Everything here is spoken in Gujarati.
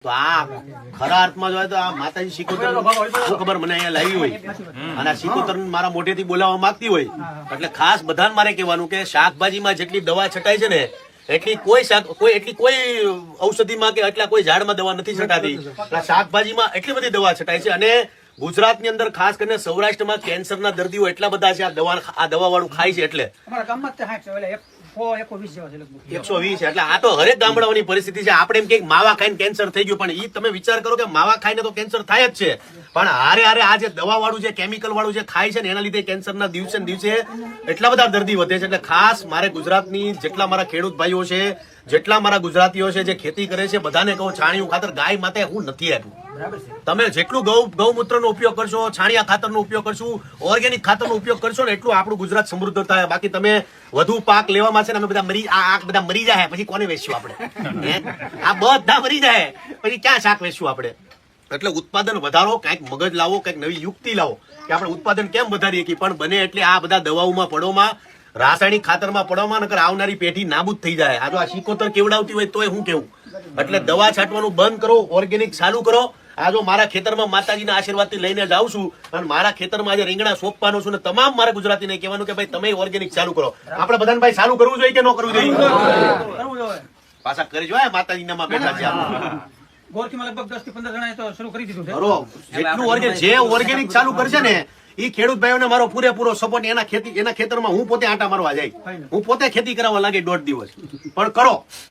તો આ ખરા અર્થમાં જોઈએ તો આ માતાજી સિકોતર શું ખબર મને અહીંયા લાવી હોય અને આ સિકોતર મારા મોઢેથી બોલાવવા માંગતી હોય એટલે ખાસ બધાને મારે કહેવાનું કે શાકભાજીમાં જેટલી દવા છટાય છે ને એટલી કોઈ ઔષધિમાં કે એટલા કોઈ ઝાડમાં દવા નથી છટાતી. શાકભાજીમાં એટલી બધી દવા છટાય છે અને ગુજરાતની અંદર ખાસ કરીને સૌરાષ્ટ્રમાં કેન્સરના દર્દીઓ એટલા બધા છે આ દવા વાળું ખાય છે એટલે 120 એટલે આ તો હરેક ગામડાઓની પરિસ્થિતિ છે. આપણે એમ કે માવા ખાઈને કેન્સર થઈ ગયું પણ ઈ તમે વિચાર કરો કે માવા ખાઈને તો કેન્સર થાય જ છે પણ હારે આ જે દવા વાળું જે કેમિકલ વાળું જે ખાય છે ને એના લીધે કેન્સરના દિવસે ને દિવસે એટલા બધા દર્દી વધે છે. એટલે ખાસ મારે ગુજરાતની જેટલા મારા ખેડૂત ભાઈઓ છે જેટલા મારા ગુજરાતીઓ છે જે ખેતી કરે છે બધાને કહું છાણિયું ખાતર ગાય માટે હું નથી આપ્યું. તમે જેટલું ગૌમૂત્રનો ઉપયોગ કરશો છાણિયા ખાતરનો ઉપયોગ કરશું ઓર્ગેનિક ખાતરનો ઉપયોગ કરશો ને એટલું આપણું ગુજરાત સમૃદ્ધ થાય. બાકી તમે વધુ પાક લેવામાં છે ને અમે બધા મરી જાય પછી કોને વેચશું આપણે? આ બધા મરી જાય પછી ક્યાં શાક વેચશું આપણે? એટલે ઉત્પાદન વધારો, કઈક મગજ લાવો, કઈક નવી યુક્તિ લાવો કે આપણે ઉત્પાદન કેમ વધારીએ કે પણ બને એટલે આ બધા દવાઓમાં પડોમાં રાસાયણિક ખાતરમાં પડવામાં નકર આવનારી પેઢી નાબૂદ થઈ જાય. આ જો આ સિકોતર કેવડાવતી હોય તોય હું કેવું એટલે દવા છાંટવાનું બંધ કરો, ઓર્ગેનિક ચાલુ કરો. આ જો મારા ખેતરમાં માતાજીના આશીર્વાદથી લઈને જાઉં છું અને મારા ખેતરમાં આજે રીંગણા સોંપવાનો છું ને તમામ મારા ગુજરાતીને કહેવાનું કે ભાઈ તમે ઓર્ગેનિક ચાલુ કરો. આપણે બધાને ભાઈ ચાલુ કરવું જોઈએ કે ન કરવું જોઈએ? પાછા કરી જો માતાજીના બેઠા છે ગોરખીમાં લગભગ 10 થી 15 જણાએ તો શરૂ કરી દીધું છે. જેટલું જે ઓર્ગેનિક ચાલુ કરશે ને એ ખેડૂત ભાઈઓને મારો પૂરેપૂરો સપોર્ટ. એના ખેતરમાં હું પોતે આટા મારવા જાય, હું પોતે ખેતી કરાવવા લાગે 1.5 દિવસ પણ કરો.